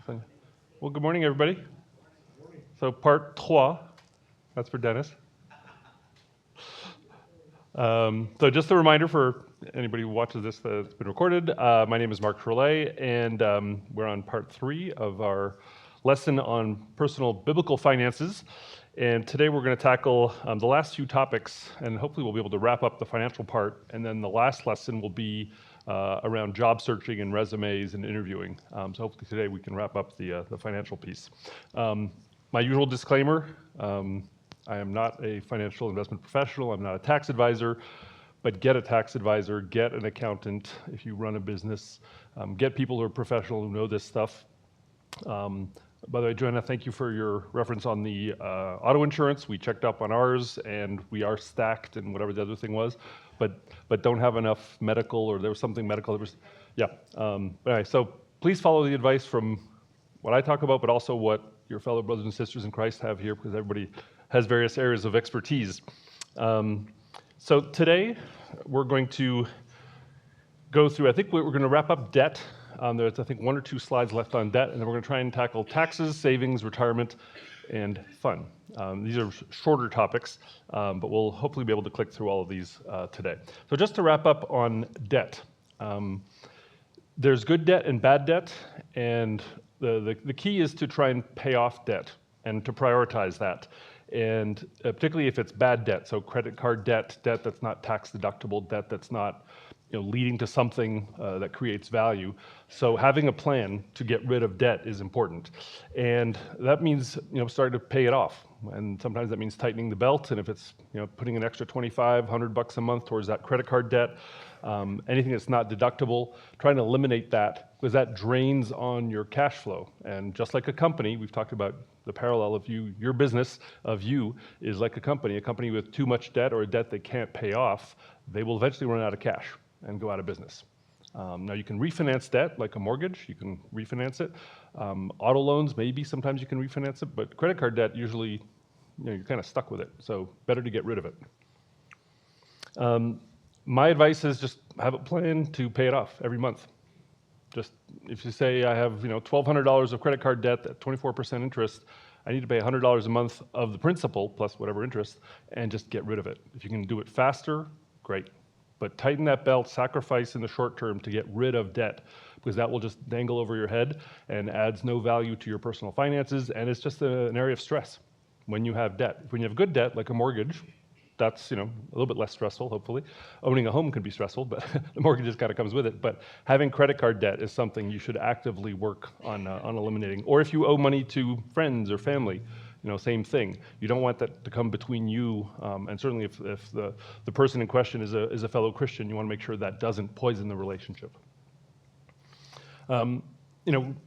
Fine. Well, good morning, everybody. So part trois, that's for Dennis. So just a reminder for anybody who watches this that it's been recorded, my name is Mark Trolet, and we're on part three of our lesson on personal biblical finances. And today we're going to tackle the last few topics, and hopefully we'll be able to wrap up the financial part. And then the last lesson will be around job searching and resumes and interviewing. So hopefully today we can wrap up the financial piece. My usual disclaimer, I am not a financial investment professional, I'm not a tax advisor, but get a tax advisor, get an accountant if you run a business, get people who are professional who know this stuff. By the way, Joanna, thank you for your reference on the auto insurance. We checked up on ours, and we are stacked, and whatever the other thing was, but don't have enough medical, or there was something medical. There was, yeah. But anyway, so please follow the advice from what I talk about, but also what your fellow brothers and sisters in Christ have here, because everybody has various areas of expertise. So today we're going to go through, I think we're going to wrap up debt. There's, I think, one or two slides left on debt, and then we're going to try and tackle taxes, savings, retirement, and fun. These are shorter topics, but we'll hopefully be able to click through all of these today. So just to wrap up on debt, there's good debt and bad debt, and the key is to try and pay off debt and to prioritize that. And particularly if it's bad debt, so credit card debt, debt that's not tax deductible, debt that's not leading to something that creates value. So having a plan to get rid of debt is important. And that means, starting to pay it off. And sometimes that means tightening the belt. And if it's, putting an extra $2,500 a month towards that credit card debt, anything that's not deductible, trying to eliminate that, because that drains on your cash flow. And just like a company, we've talked about the parallel of your business of you is like a company with too much debt or a debt they can't pay off, they will eventually run out of cash and go out of business. Now you can refinance debt like a mortgage, you can refinance it. Auto loans, maybe sometimes you can refinance it, but credit card debt, usually you're kind of stuck with it, so better to get rid of it. My advice is just have a plan to pay it off every month. Just if you say I have $1,200 of credit card debt at 24% interest, I need to pay $100 a month of the principal plus whatever interest, and just get rid of it. If you can do it faster, great. But tighten that belt, sacrifice in the short term to get rid of debt, because that will just dangle over your head and adds no value to your personal finances, and it's just an area of stress when you have debt. When you have good debt, like a mortgage, that's a little bit less stressful, hopefully. Owning a home can be stressful, but the mortgage just kind of comes with it. But having credit card debt is something you should actively work on eliminating. Or if you owe money to friends or family, same thing. You don't want that to come between you, and certainly if the person in question is a fellow Christian, you want to make sure that doesn't poison the relationship.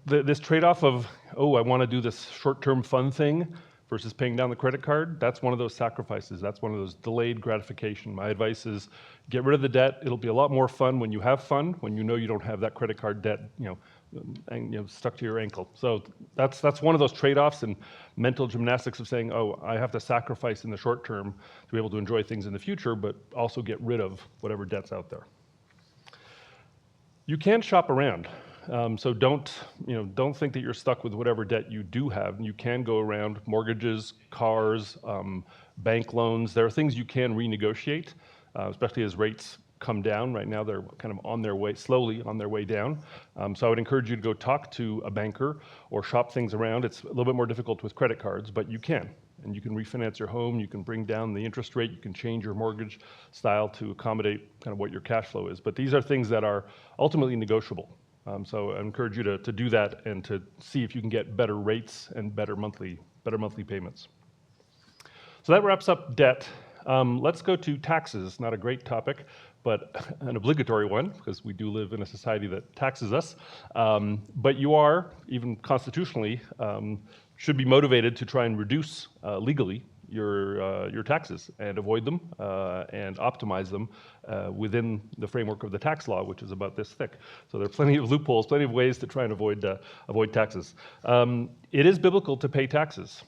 This trade-off of, I want to do this short-term fun thing versus paying down the credit card, that's one of those sacrifices. That's one of those delayed gratification. My advice is get rid of the debt. It'll be a lot more fun when you have fun, when you know you don't have that credit card debt, stuck to your ankle. So that's one of those trade-offs and mental gymnastics of saying, I have to sacrifice in the short term to be able to enjoy things in the future, but also get rid of whatever debt's out there. You can shop around. So don't think that you're stuck with whatever debt you do have. You can go around mortgages, cars, bank loans. There are things you can renegotiate, especially as rates come down. Right now they're kind of slowly on their way down. So I would encourage you to go talk to a banker or shop things around. It's a little bit more difficult with credit cards, but you can. And you can refinance your home, you can bring down the interest rate, you can change your mortgage style to accommodate kind of what your cash flow is. But these are things that are ultimately negotiable. So I encourage you to do that and to see if you can get better rates and better monthly payments. So that wraps up debt. Let's go to taxes. Not a great topic, but an obligatory one, because we do live in a society that taxes us. But you are, even constitutionally, should be motivated to try and reduce legally your taxes and avoid them and optimize them within the framework of the tax law, which is about this thick. So there are plenty of loopholes, plenty of ways to try and avoid taxes. It is biblical to pay taxes.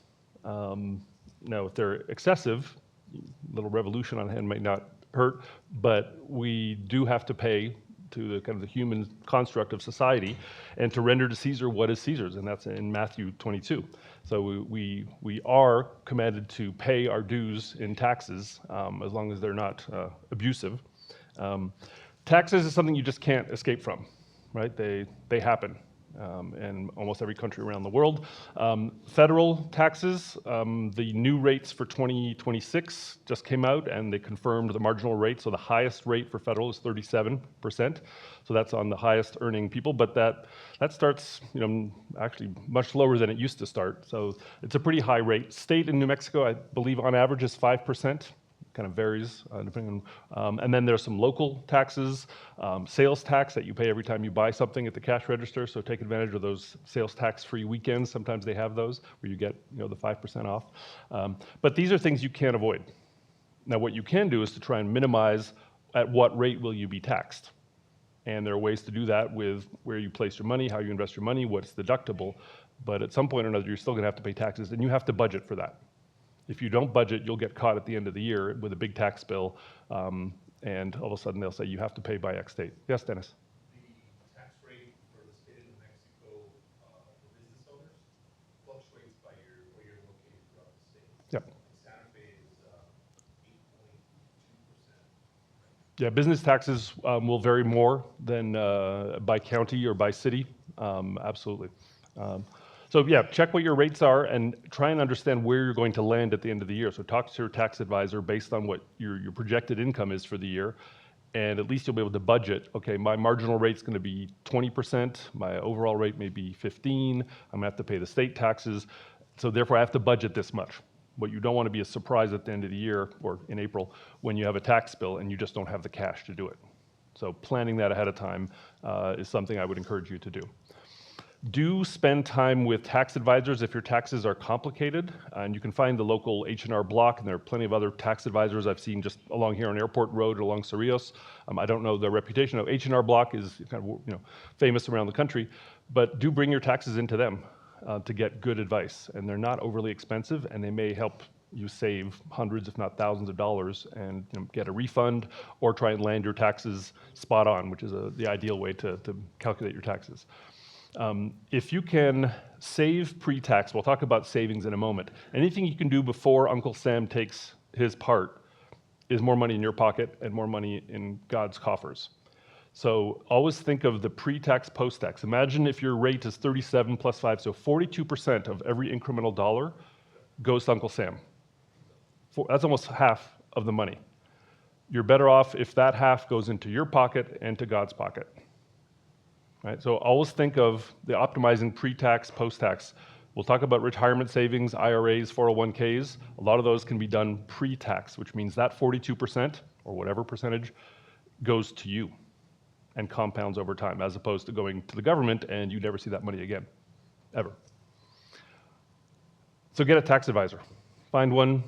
Now, if they're excessive, a little revolution on hand might not hurt, but we do have to pay to the kind of the human construct of society, and to render to Caesar what is Caesar's, and that's in Matthew 22. So we are commanded to pay our dues in taxes, as long as they're not abusive. Taxes is something you just can't escape from, right? They happen in almost every country around the world. Federal taxes, the new rates for 2026 just came out, and they confirmed the marginal rate. So the highest rate for federal is 37%. So that's on the highest earning people, but that starts, actually much lower than it used to start. So it's a pretty high rate. State in New Mexico, I believe on average is 5%. Kind of varies depending on, and then there's some local taxes, sales tax that you pay every time you buy something at the cash register. So take advantage of those sales tax-free weekends. Sometimes they have those where you get the 5% off. But these are things you can't avoid. Now, what you can do is to try and minimize at what rate will you be taxed. And there are ways to do that with where you place your money, how you invest your money, what's deductible. But at some point or another, you're still going to have to pay taxes, and you have to budget for that. If you don't budget, you'll get caught at the end of the year with a big tax bill, and all of a sudden they'll say you have to pay by X date. Yes, Dennis? The tax rate for the state of New Mexico for business owners fluctuates by where you're located throughout the state. Yep. Santa Fe is 8.2%. Yeah, business taxes will vary more than by county or by city. Absolutely. So yeah, check what your rates are and try and understand where you're going to land at the end of the year. So talk to your tax advisor based on what your projected income is for the year, and at least you'll be able to budget. Okay, my marginal rate's going to be 20%. My overall rate may be 15. I'm going to have to pay the state taxes. So therefore, I have to budget this much. What you don't want to be a surprise at the end of the year or in April when you have a tax bill and you just don't have the cash to do it. So planning that ahead of time is something I would encourage you to do. Do spend time with tax advisors if your taxes are complicated, and you can find the local H&R Block, and there are plenty of other tax advisors I've seen just along here on Airport Road or along Cerrillos. I don't know their reputation. H&R Block is kind of famous around the country, but do bring your taxes into them to get good advice, and they're not overly expensive, and they may help you save hundreds, if not thousands of dollars, and get a refund or try and land your taxes spot on, which is the ideal way to calculate your taxes. If you can save pre-tax, we'll talk about savings in a moment. Anything you can do before Uncle Sam takes his part is more money in your pocket and more money in God's coffers. So always think of the pre-tax, post-tax. Imagine if your rate is 37 plus 5, so 42% of every incremental dollar goes to Uncle Sam. That's almost half of the money. You're better off if that half goes into your pocket and to God's pocket. Right, so always think of the optimizing pre-tax, post-tax. We'll talk about retirement savings, IRAs, 401ks. A lot of those can be done pre-tax, which means that 42% or whatever percentage goes to you and compounds over time, as opposed to going to the government and you never see that money again, ever. So get a tax advisor. Find one.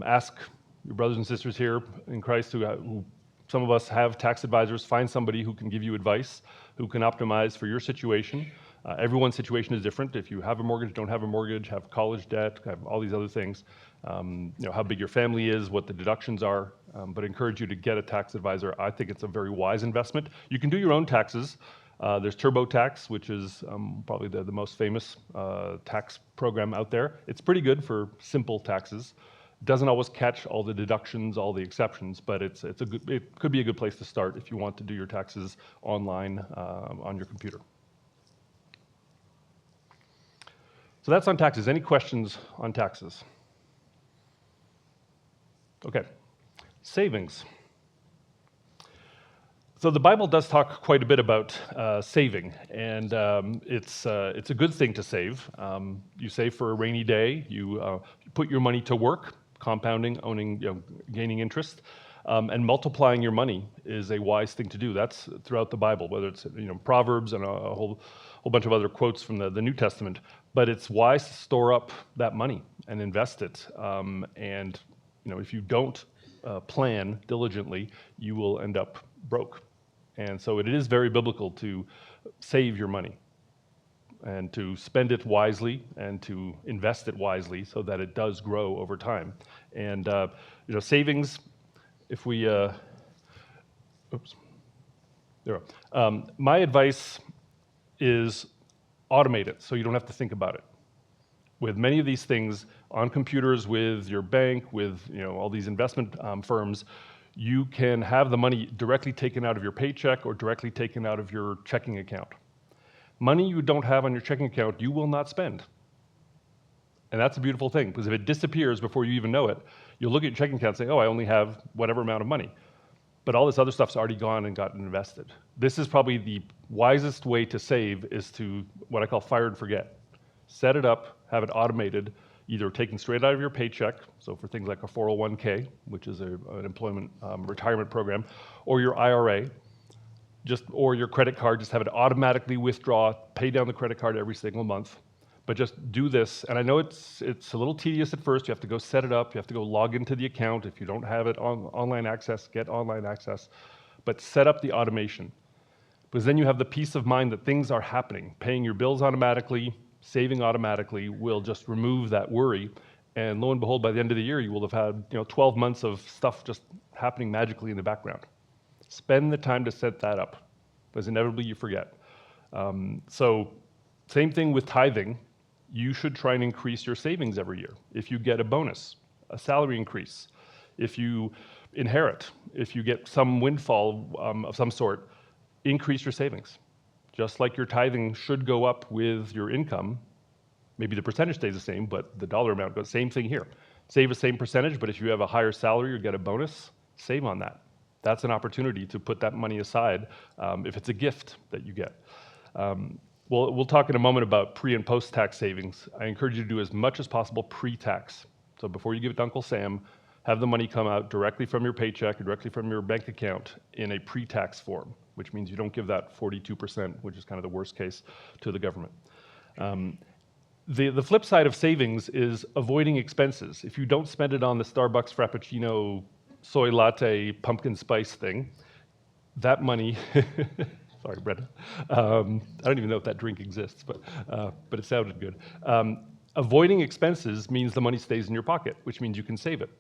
Ask your brothers and sisters here in Christ who some of us have tax advisors. Find somebody who can give you advice, who can optimize for your situation. Everyone's situation is different. If you have a mortgage, don't have a mortgage, have college debt, have all these other things, how big your family is, what the deductions are, but I encourage you to get a tax advisor. I think it's a very wise investment. You can do your own taxes. There's TurboTax, which is probably the most famous tax program out there. It's pretty good for simple taxes. Doesn't always catch all the deductions, all the exceptions, but it could be a good place to start if you want to do your taxes online on your computer. So that's on taxes. Any questions on taxes? Okay, savings. So the Bible does talk quite a bit about saving, and it's a good thing to save. You save for a rainy day. You put your money to work. Compounding, owning, gaining interest, and multiplying your money is a wise thing to do. That's throughout the Bible, whether it's Proverbs and a whole bunch of other quotes from the New Testament. But it's wise to store up that money and invest it. And if you don't plan diligently, you will end up broke. And so it is very biblical to save your money and to spend it wisely and to invest it wisely so that it does grow over time. And savings, if we, There we go. My advice is automate it so you don't have to think about it. With many of these things on computers, with your bank, with all these investment firms, you can have the money directly taken out of your paycheck or directly taken out of your checking account. Money you don't have on your checking account, you will not spend. And that's a beautiful thing, because if it disappears before you even know it, you'll look at your checking account and say, oh, I only have whatever amount of money. But all this other stuff's already gone and gotten invested. This is probably the wisest way to save, is to what I call fire and forget. Set it up, have it automated, either taken straight out of your paycheck, so for things like a 401k, which is an employment retirement program, or your IRA, or your credit card, just have it automatically withdraw, pay down the credit card every single month. But just do this, and I know it's a little tedious at first. You have to go set it up. You have to go log into the account. If you don't have it on online access, get online access. But set up the automation, because then you have the peace of mind that things are happening. Paying your bills automatically, saving automatically will just remove that worry. And lo and behold, by the end of the year, you will have had 12 months of stuff just happening magically in the background. Spend the time to set that up, because inevitably you forget. So same thing with tithing. You should try and increase your savings every year. If you get a bonus, a salary increase, if you inherit, if you get some windfall of some sort, increase your savings. Just like your tithing should go up with your income. Maybe the percentage stays the same, but the dollar amount goes. Same thing here. Save the same percentage, but if you have a higher salary or get a bonus, save on that. That's an opportunity to put that money aside if it's a gift that you get. We'll talk in a moment about pre- and post-tax savings. I encourage you to do as much as possible pre-tax. So before you give it to Uncle Sam, have the money come out directly from your paycheck or directly from your bank account in a pre-tax form, which means you don't give that 42%, which is kind of the worst case, to the government. The flip side of savings is avoiding expenses. If you don't spend it on the Starbucks Frappuccino soy latte pumpkin spice thing, that money sorry, Brenda. I don't even know if that drink exists, but it sounded good. Avoiding expenses means the money stays in your pocket, which means you can save it.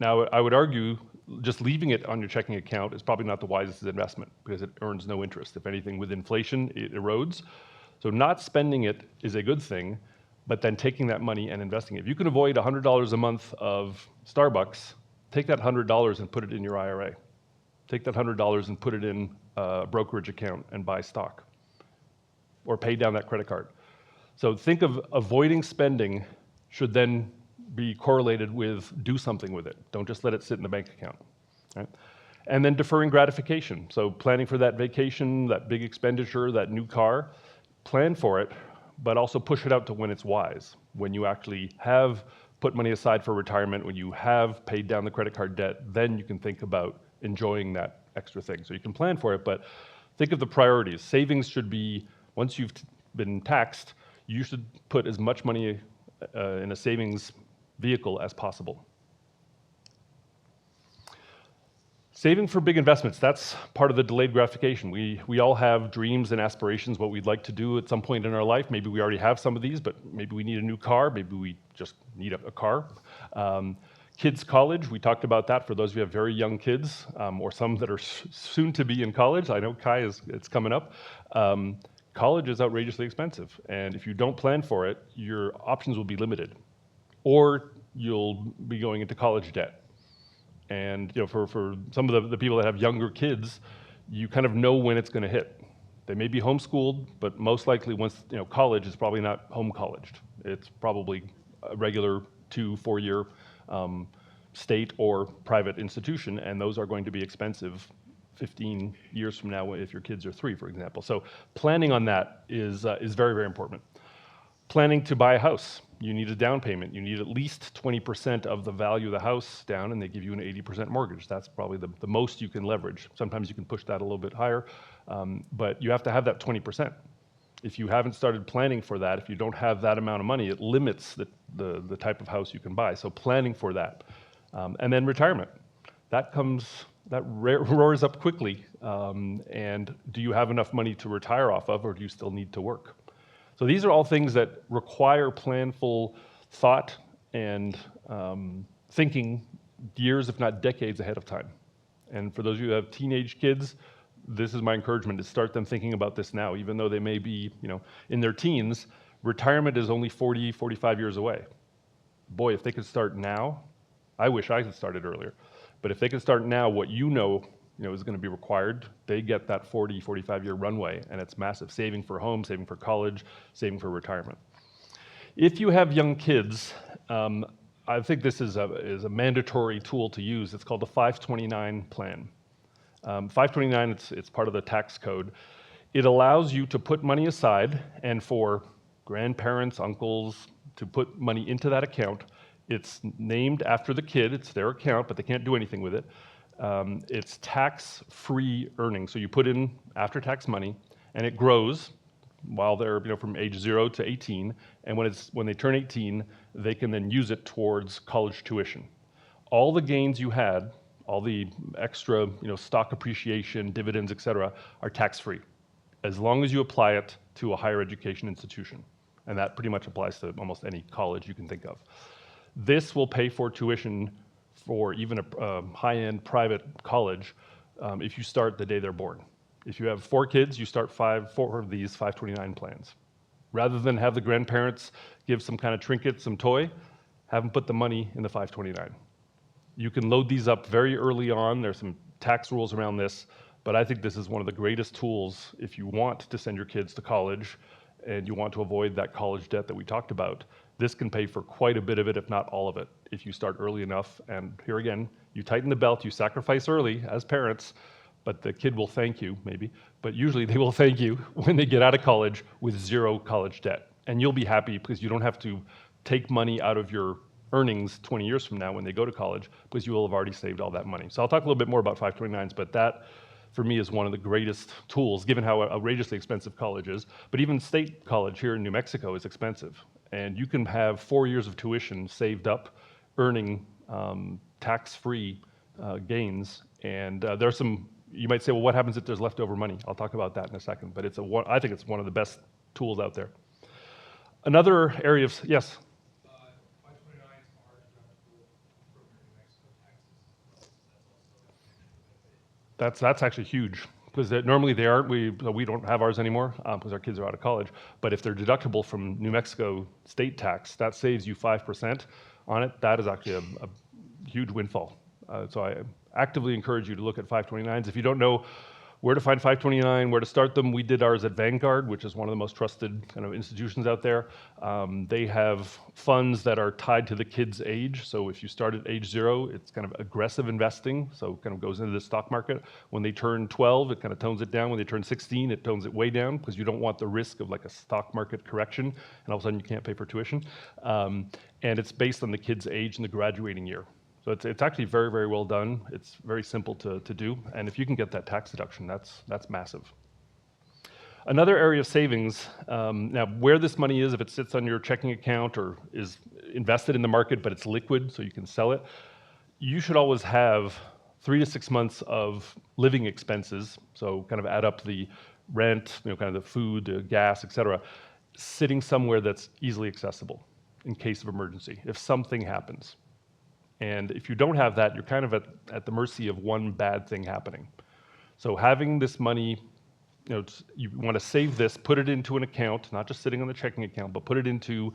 Now, I would argue just leaving it on your checking account is probably not the wisest investment, because it earns no interest. If anything, with inflation, it erodes. So not spending it is a good thing, but then taking that money and investing it. If you can avoid $100 a month of Starbucks, take that $100 and put it in your IRA. Take that $100 and put it in a brokerage account and buy stock, or pay down that credit card. So think of avoiding spending should then be correlated with do something with it. Don't just let it sit in the bank account. Right? And then deferring gratification. So planning for that vacation, that big expenditure, that new car, plan for it, but also push it out to when it's wise, when you actually have put money aside for retirement, when you have paid down the credit card debt, then you can think about enjoying that extra thing. So you can plan for it, but think of the priorities. Savings should be, once you've been taxed, you should put as much money in a savings vehicle as possible. Saving for big investments, that's part of the delayed gratification. We all have dreams and aspirations, what we'd like to do at some point in our life. Maybe we already have some of these, but maybe we need a new car. Maybe we just need a car. Kids' college, we talked about that for those of you who have very young kids, or some that are soon to be in college. I know Kai it's coming up. College is outrageously expensive, and if you don't plan for it, your options will be limited, or you'll be going into college debt. And for some of the people that have younger kids, you kind of know when it's going to hit. They may be homeschooled, but most likely once college is probably not home colleged. It's probably a regular 2-4 year state or private institution, and those are going to be expensive 15 years from now if your kids are 3, for example. So planning on that is very, very important. Planning to buy a house. You need a down payment. You need at least 20% of the value of the house down, and they give you an 80% mortgage. That's probably the most you can leverage. Sometimes you can push that a little bit higher, but you have to have that 20%. If you haven't started planning for that, if you don't have that amount of money, it limits the type of house you can buy. So planning for that. And then retirement. That roars up quickly. And do you have enough money to retire off of, or do you still need to work? So these are all things that require planful thought and thinking years, if not decades ahead of time. And for those of you who have teenage kids, this is my encouragement, to start them thinking about this now, even though they may be, in their teens. Retirement is only 40, 45 years away. Boy, if they could start now, I wish I had started earlier, but if they could start now, what is going to be required, they get that 40, 45-year runway, and it's massive. Saving for home, saving for college, saving for retirement. If you have young kids, I think this is a mandatory tool to use. It's called the 529 plan. 529, it's part of the tax code. It allows you to put money aside, and for grandparents, uncles, to put money into that account. It's named after the kid, it's their account, but they can't do anything with it. It's tax-free earnings, so you put in after-tax money, and it grows while they're from age 0 to 18, and when they turn 18, they can then use it towards college tuition. All the gains you had, all the extra stock appreciation, dividends, etc., are tax-free, as long as you apply it to a higher education institution, and that pretty much applies to almost any college you can think of. This will pay for tuition for even a high-end private college if you start the day they're born. If you have 4 kids, you start 4 of these 529 plans. Rather than have the grandparents give some kind of trinket, some toy, have them put the money in the 529. You can load these up very early on. There's some tax rules around this, but I think this is one of the greatest tools if you want to send your kids to college and you want to avoid that college debt that we talked about. This can pay for quite a bit of it, if not all of it, if you start early enough. And here again, you tighten the belt, you sacrifice early as parents, but the kid will thank you, maybe, but usually they will thank you when they get out of college with 0 college debt. And you'll be happy because you don't have to take money out of your earnings 20 years from now when they go to college, because you will have already saved all that money. So I'll talk a little bit more about 529s, but that, for me, is one of the greatest tools, given how outrageously expensive college is. But even state college here in New Mexico is expensive. And you can have 4 years of tuition saved up, earning tax-free gains. And there are some, you might say, well, what happens if there's leftover money? I'll talk about that in a second, but I think it's one of the best tools out there. Another area of, yes? 529s are deductible from your New Mexico taxes. That's actually huge, because normally they aren't. We don't have ours anymore because our kids are out of college. But if they're deductible from New Mexico state tax, that saves you 5% on it. That is actually a huge windfall. So I actively encourage you to look at 529s. If you don't know where to find 529, where to start them, we did ours at Vanguard, which is one of the most trusted kind of institutions out there. They have funds that are tied to the kid's age. So if you start at age 0, it's kind of aggressive investing, so it kind of goes into the stock market. When they turn 12, it kind of tones it down. When they turn 16, it tones it way down, because you don't want the risk of like a stock market correction, and all of a sudden you can't pay for tuition. And it's based on the kid's age and the graduating year. So it's actually very, very well done. It's very simple to do. And if you can get that tax deduction, that's massive. Another area of savings, now where this money is, if it sits on your checking account or is invested in the market, but it's liquid, so you can sell it, you should always have 3 to 6 months of living expenses, so kind of add up the rent, kind of the food, the gas, etc., sitting somewhere that's easily accessible in case of emergency, if something happens. And if you don't have that, you're kind of at the mercy of one bad thing happening. So having this money, you want to save this, put it into an account, not just sitting on the checking account, but put it into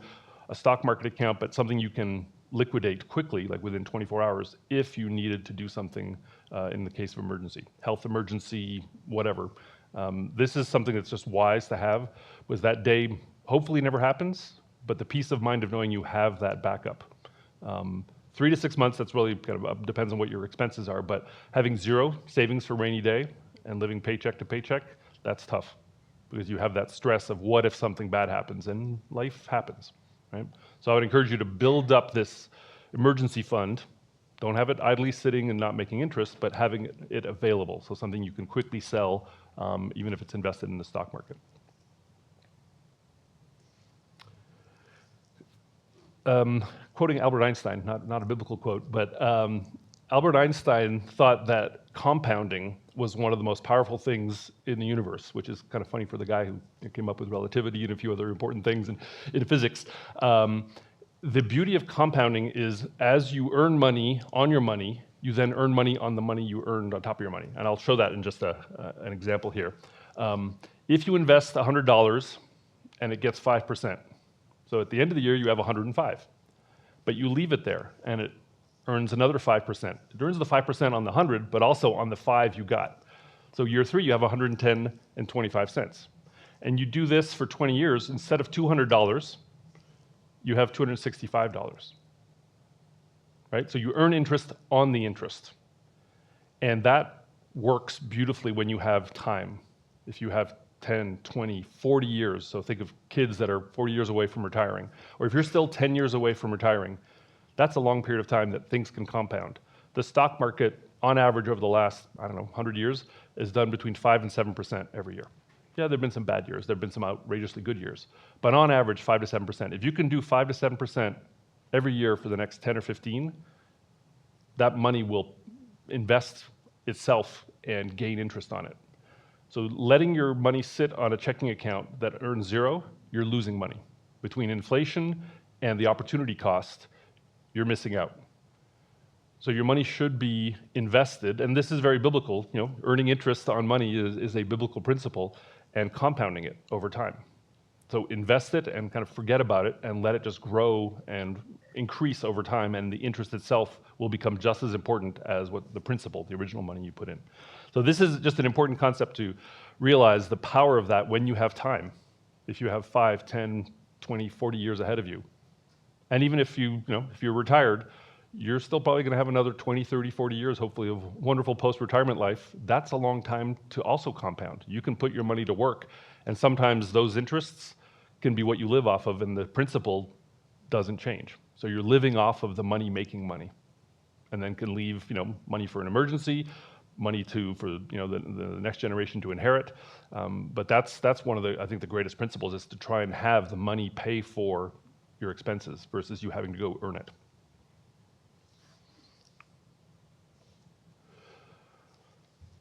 a stock market account, but something you can liquidate quickly, like within 24 hours, if you needed to do something in the case of emergency, health emergency, whatever. This is something that's just wise to have, because that day hopefully never happens, but the peace of mind of knowing you have that backup. 3 to 6 months, that's really kind of depends on what your expenses are, but having 0 savings for rainy day and living paycheck to paycheck, that's tough, because you have that stress of what if something bad happens, and life happens, right? So I would encourage you to build up this emergency fund. Don't have it idly sitting and not making interest, but having it available, so something you can quickly sell, even if it's invested in the stock market. Quoting Albert Einstein, not a biblical quote, but Albert Einstein thought that compounding was one of the most powerful things in the universe, which is kind of funny for the guy who came up with relativity and a few other important things in physics. The beauty of compounding is as you earn money on your money, you then earn money on the money you earned on top of your money. And I'll show that in just an example here. If you invest $100 and it gets 5%, so at the end of the year you have 105, but you leave it there and it earns another 5%. It earns the 5% on the 100, but also on the 5 you got. So year 3 you have 110 and 25 cents. And you do this for 20 years, instead of $200, you have $265. Right? So you earn interest on the interest. And that works beautifully when you have time. If you have 10, 20, 40 years, so think of kids that are 40 years away from retiring, or if you're still 10 years away from retiring, that's a long period of time that things can compound. The stock market, on average over the last, 100 years, is done between 5 and 7% every year. Yeah, there have been some bad years, there have been some outrageously good years, but on average, 5 to 7%. If you can do 5 to 7% every year for the next 10 or 15, that money will invest itself and gain interest on it. So letting your money sit on a checking account that earns 0, you're losing money. Between inflation and the opportunity cost, you're missing out. So your money should be invested, and this is very biblical. Earning interest on money is a biblical principle, and compounding it over time. So invest it and kind of forget about it and let it just grow and increase over time, and the interest itself will become just as important as what the principal, the original money you put in. So this is just an important concept to realize the power of that when you have time. If you have 5, 10, 20, 40 years ahead of you. And even if if you're retired, you're still probably going to have another 20, 30, 40 years, hopefully, of wonderful post-retirement life. That's a long time to also compound. You can put your money to work, and sometimes those interests can be what you live off of, and the principal doesn't change. So you're living off of the money making money, and then can leave money for an emergency, money for the next generation to inherit. But that's one of the, I think, the greatest principles, is to try and have the money pay for your expenses versus you having to go earn it.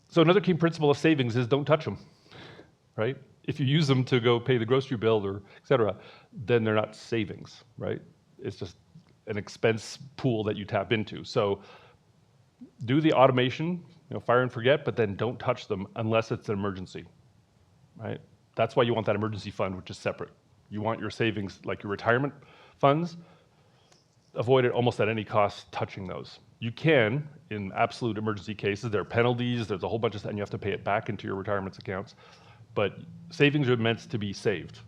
So another key principle of savings is don't touch them, right? If you use them to go pay the grocery bill or et cetera, then they're not savings, right? It's just an expense pool that you tap into. So do the automation, fire and forget, but then don't touch them unless it's an emergency, right? That's why you want that emergency fund, which is separate. You want your savings, like your retirement funds, avoid it almost at any cost touching those. You can, in absolute emergency cases, there are penalties, there's a whole bunch of stuff, and you have to pay it back into your retirement accounts. But savings are meant to be saved,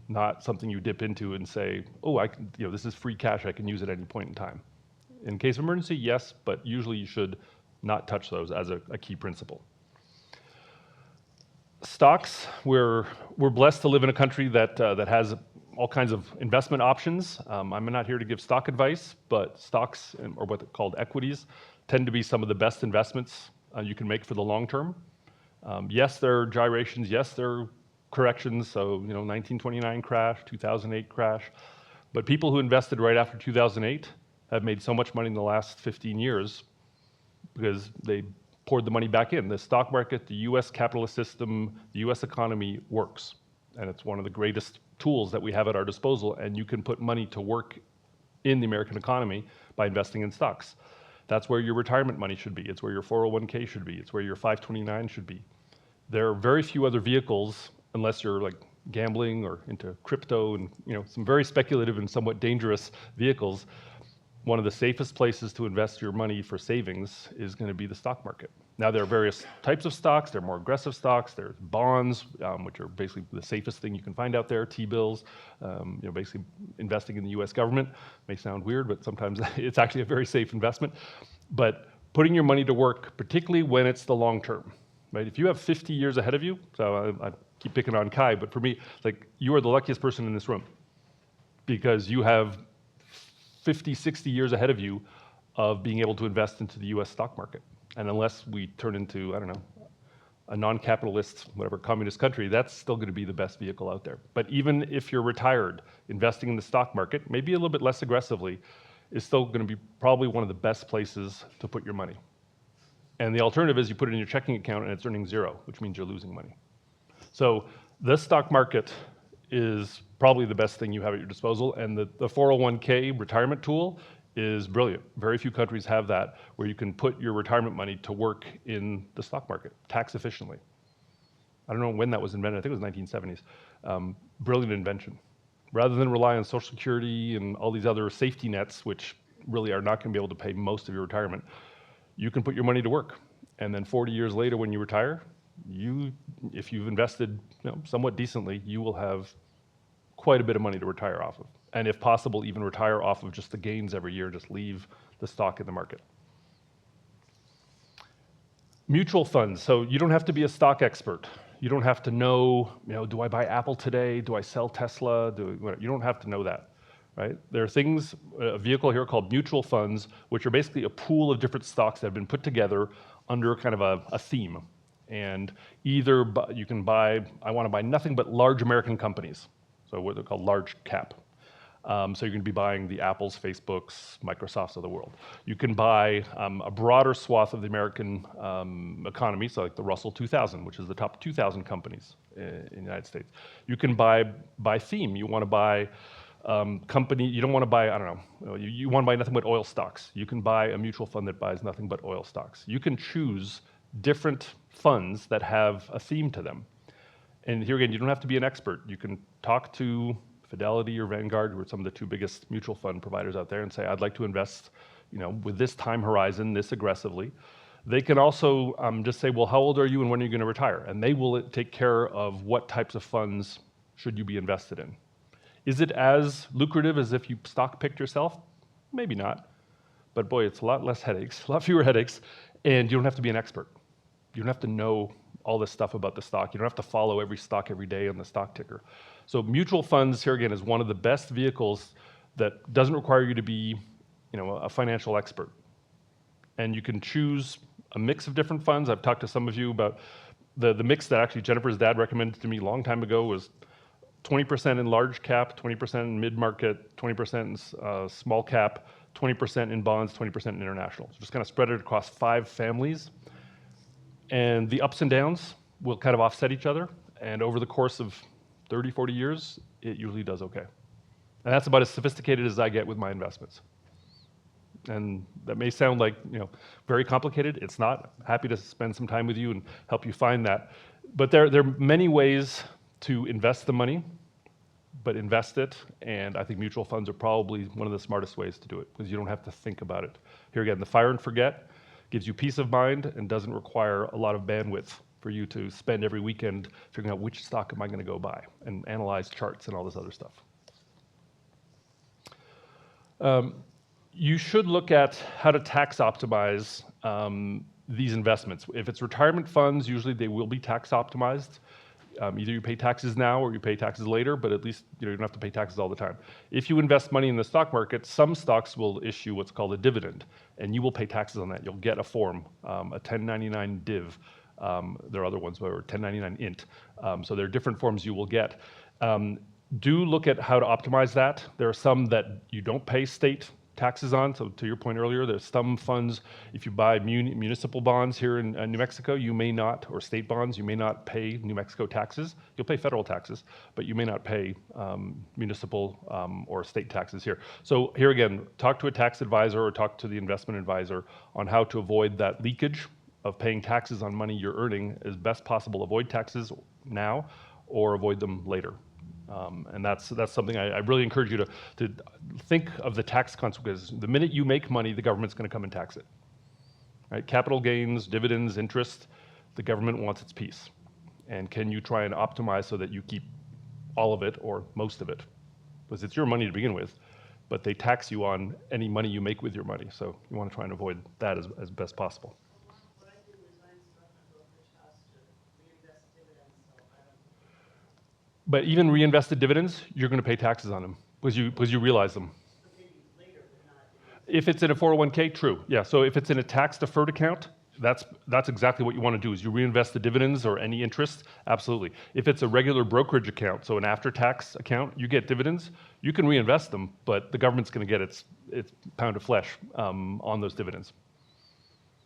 not something you dip into and say, oh, this is free cash, I can use it at any point in time. In case of emergency, yes, but usually you should not touch those as a key principle. Stocks, we're blessed to live in a country that has all kinds of investment options. I'm not here to give stock advice, but stocks, or what are called equities, tend to be some of the best investments you can make for the long term. Yes, there are gyrations. Yes, there are corrections. So, 1929 crash, 2008 crash. But people who invested right after 2008 have made so much money in the last 15 years because they poured the money back in. The stock market, the US capitalist system, the US economy works. And it's one of the greatest tools that we have at our disposal. And you can put money to work in the American economy by investing in stocks. That's where your retirement money should be. It's where your 401k should be. It's where your 529 should be. There are very few other vehicles, unless you're like gambling or into crypto and some very speculative and somewhat dangerous vehicles. One of the safest places to invest your money for savings is going to be the stock market. Now, there are various types of stocks. There are more aggressive stocks. There's bonds, which are basically the safest thing you can find out there. T-bills, basically investing in the U.S. government. May sound weird, but sometimes it's actually a very safe investment. But putting your money to work, particularly when it's the long term, right? If you have 50 years ahead of you, so I keep picking on Kai, but for me, you are the luckiest person in this room because you have 50, 60 years ahead of you of being able to invest into the US stock market. And unless we turn into, a non-capitalist, whatever, communist country, that's still going to be the best vehicle out there. But even if you're retired, investing in the stock market, maybe a little bit less aggressively, is still going to be probably one of the best places to put your money. And the alternative is you put it in your checking account and it's earning 0, which means you're losing money. So the stock market is probably the best thing you have at your disposal, and the 401k retirement tool is brilliant. Very few countries have that, where you can put your retirement money to work in the stock market tax efficiently. I don't know when that was invented. I think it was 1970s. Brilliant invention. Rather than rely on Social Security and all these other safety nets, which really are not going to be able to pay most of your retirement, you can put your money to work. And then 40 years later, when you retire, if you've invested somewhat decently, you will have quite a bit of money to retire off of. And if possible, even retire off of just the gains every year, just leave the stock in the market. Mutual funds. So you don't have to be a stock expert. You don't have to know, do I buy Apple today? Do I sell Tesla? You don't have to know that, right? There are things, a vehicle here called mutual funds, which are basically a pool of different stocks that have been put together under kind of a theme. And either you can buy, I want to buy nothing but large American companies. So what they're called large cap. So you're going to be buying the Apples, Facebooks, Microsofts of the world. You can buy a broader swath of the American economy, so like the Russell 2000, which is the top 2,000 companies in the United States. You can buy by theme. You want to buy company. You don't want to buy, I don't know. You want to buy nothing but oil stocks. You can buy a mutual fund that buys nothing but oil stocks. You can choose different funds that have a theme to them. And here again, you don't have to be an expert. You can talk to Fidelity or Vanguard, who are some of the two biggest mutual fund providers out there, and say, I'd like to invest, with this time horizon, this aggressively. They can also just say, well, how old are you and when are you going to retire? And they will take care of what types of funds should you be invested in. Is it as lucrative as if you stock picked yourself? Maybe not. But boy, it's a lot less headaches, a lot fewer headaches, and you don't have to be an expert. You don't have to know all this stuff about the stock. You don't have to follow every stock every day on the stock ticker. So mutual funds, here again, is one of the best vehicles that doesn't require you to be, a financial expert. And you can choose a mix of different funds. I've talked to some of you about the mix that actually Jennifer's dad recommended to me a long time ago was 20% in large cap, 20% in mid-market, 20% in small cap, 20% in bonds, 20% in international. So just kind of spread it across 5 families. And the ups and downs will kind of offset each other. And over the course of 30, 40 years, it usually does okay. And that's about as sophisticated as I get with my investments. And that may sound like, very complicated. It's not. I'm happy to spend some time with you and help you find that. But there are many ways to invest the money, but invest it. And I think mutual funds are probably one of the smartest ways to do it because you don't have to think about it. Here again, the fire and forget gives you peace of mind and doesn't require a lot of bandwidth for you to spend every weekend figuring out which stock am I going to go buy and analyze charts and all this other stuff. You should look at how to tax optimize these investments. If it's retirement funds, usually they will be tax optimized. Either you pay taxes now or you pay taxes later, but at least you don't have to pay taxes all the time. If you invest money in the stock market, some stocks will issue what's called a dividend, and you will pay taxes on that. You'll get a form, a 1099 div. There are other ones, but 1099 int. So there are different forms you will get. Do look at how to optimize that. There are some that you don't pay state taxes on. So to your point earlier, there's some funds, if you buy municipal bonds here in New Mexico, you may not, or state bonds, you may not pay New Mexico taxes. You'll pay federal taxes, but you may not pay municipal or state taxes here. So here again, talk to a tax advisor or talk to the investment advisor on how to avoid that leakage of paying taxes on money you're earning as best possible. Avoid taxes now or avoid them later. And that's something I really encourage you to think of the tax consequences. The minute you make money, the government's going to come and tax it. Right? Capital gains, dividends, interest, the government wants its piece. And can you try and optimize so that you keep all of it or most of it? Because it's your money to begin with, but they tax you on any money you make with your money. So you want to try and avoid that as best possible. What I do is I instruct my brokerage house to reinvest dividends, so I don't. But even reinvested dividends, you're going to pay taxes on them because you realize them. So maybe later, but not in If it's in a 401k, true. Yeah, so if it's in a tax-deferred account, that's exactly what you want to do is you reinvest the dividends or any interest, absolutely. If it's a regular brokerage account, so an after-tax account, you get dividends, you can reinvest them, but the government's going to get its pound of flesh on those dividends.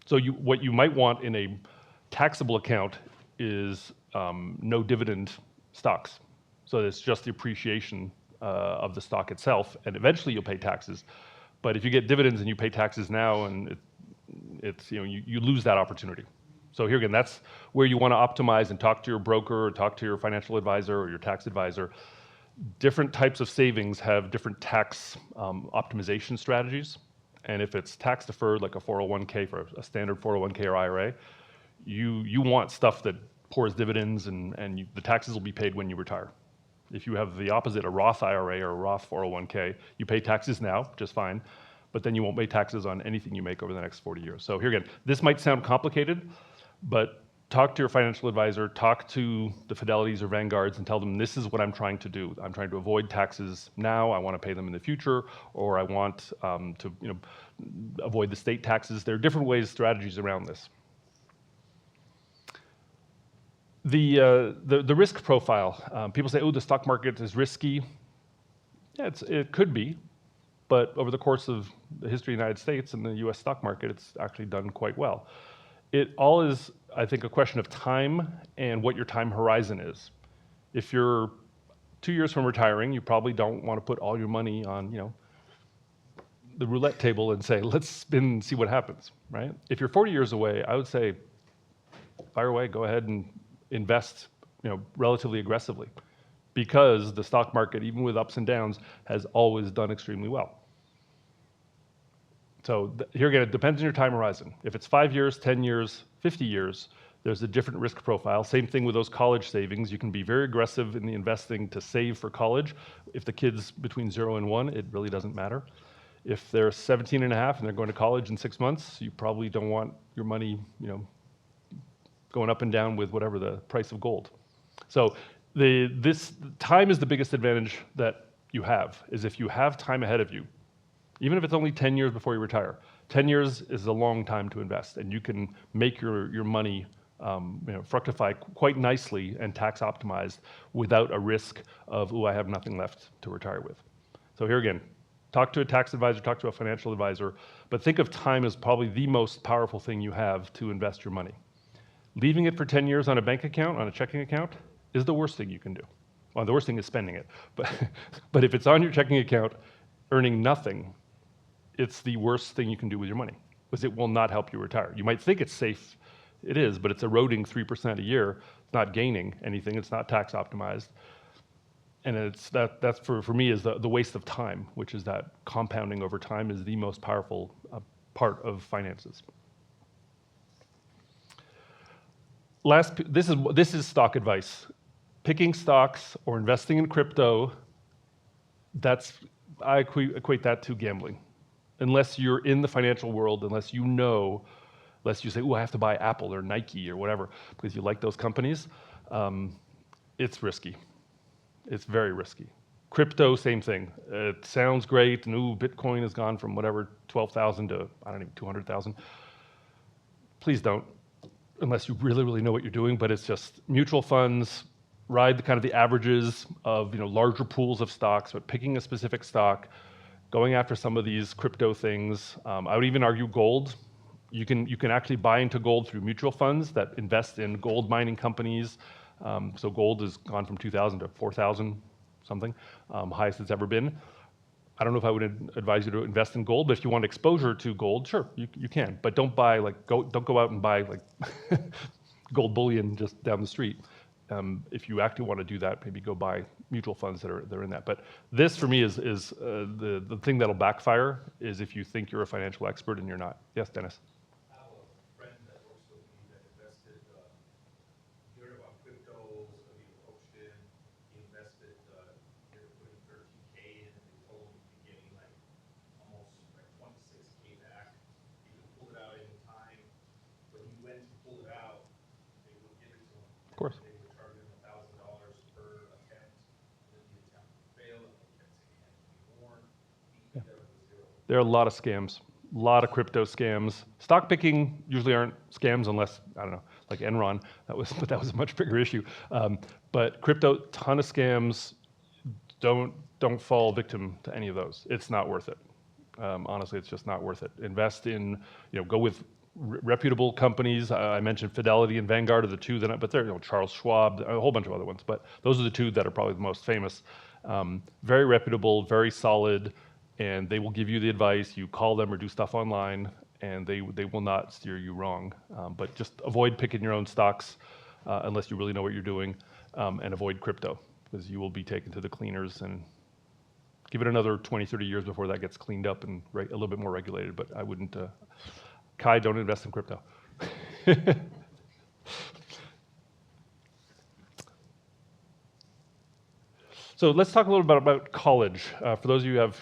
So what you might want in a taxable account is no dividend stocks. So it's just the appreciation of the stock itself, and eventually you'll pay taxes. But if you get dividends and you pay taxes now, and it's you lose that opportunity. So here again, that's where you want to optimize and talk to your broker or talk to your financial advisor or your tax advisor. Different types of savings have different tax optimization strategies. And if it's tax deferred, like a 401k for a standard 401k or IRA, you want stuff that pours dividends and the taxes will be paid when you retire. If you have the opposite, a Roth IRA or a Roth 401k, you pay taxes now, just fine, but then you won't pay taxes on anything you make over the next 40 years. So here again, this might sound complicated, but talk to your financial advisor, talk to the Fidelities or Vanguards and tell them this is what I'm trying to do. I'm trying to avoid taxes now, I want to pay them in the future, or I want to avoid the state taxes. There are different ways, strategies around this. The risk profile. People say, oh, the stock market is risky. Yeah, it could be, but over the course of the history of the United States and the US stock market, it's actually done quite well. It all is, I think, a question of time and what your time horizon is. If you're 2 years from retiring, you probably don't want to put all your money on, the roulette table and say, let's spin and see what happens, right? If you're 40 years away, I would say, fire away, go ahead and invest, relatively aggressively, because the stock market, even with ups and downs, has always done extremely well. So here again, it depends on your time horizon. If it's 5 years, 10 years, 50 years, there's a different risk profile. Same thing with those college savings. You can be very aggressive in the investing to save for college. If the kid's between 0 and 1, it really doesn't matter. If they're 17 and a half and they're going to college in 6 months, you probably don't want your money, going up and down with whatever the price of gold. So this time is the biggest advantage that you have, is if you have time ahead of you. Even if it's only 10 years before you retire, 10 years is a long time to invest, and you can make your money fructify quite nicely and tax optimized without a risk of, I have nothing left to retire with. So here again, talk to a tax advisor, talk to a financial advisor, but think of time as probably the most powerful thing you have to invest your money. Leaving it for 10 years on a bank account, on a checking account, is the worst thing you can do. Well, the worst thing is spending it, but if it's on your checking account, earning nothing, it's the worst thing you can do with your money, because it will not help you retire. You might think it's safe, it is, but it's eroding 3% a year. It's not gaining anything, it's not tax optimized. And that's for me is the waste of time, which is that compounding over time is the most powerful part of finances. This is stock advice. Picking stocks or investing in crypto, I equate that to gambling. Unless you're in the financial world, unless you say, I have to buy Apple or Nike or whatever, because you like those companies, it's risky. It's very risky. Crypto, same thing. It sounds great, and Bitcoin has gone from whatever, 12,000 to, 200,000. Please don't, unless you really, really know what you're doing, but it's just mutual funds, ride the averages of larger pools of stocks, but picking a specific stock, going after some of these crypto things. I would even argue gold. You can actually buy into gold through mutual funds that invest in gold mining companies. So gold has gone from 2,000 to 4,000 something, highest it's ever been. I don't know if I would advise you to invest in gold, but if you want exposure to gold, sure, you can. But don't buy don't go out and buy gold bullion just down the street. If you actually want to do that, maybe go buy mutual funds that are in that. But this, for me, is the thing that'll backfire is if you think you're a financial expert and you're not. Yes, Dennis? I have a friend that works with me that invested, he heard about cryptos, so he approached him, he invested, they were putting 13K in, and they told him he'd be getting almost 26K back. He could pull it out any time. When he went to pull it out, they would give it to him. Of course. They would charge him $1,000 per attempt, and then the attempt would fail, and they kept saying he had to pay more. He ended up with zero. There are a lot of scams, a lot of crypto scams. Stock picking usually aren't scams unless, like Enron, but that was a much bigger issue. But crypto, ton of scams. Don't fall victim to any of those. It's not worth it. Honestly, it's just not worth it. Invest in, go with reputable companies. I mentioned Fidelity and Vanguard are the two but they're, Charles Schwab, a whole bunch of other ones, but those are the two that are probably the most famous. Very reputable, very solid, and they will give you the advice. You call them or do stuff online, and they will not steer you wrong. But just avoid picking your own stocks unless you really know what you're doing, and avoid crypto, because you will be taken to the cleaners, and give it another 20, 30 years before that gets cleaned up and a little bit more regulated. But I wouldn't, Kai, don't invest in crypto. So let's talk a little bit about college. For those of you who have,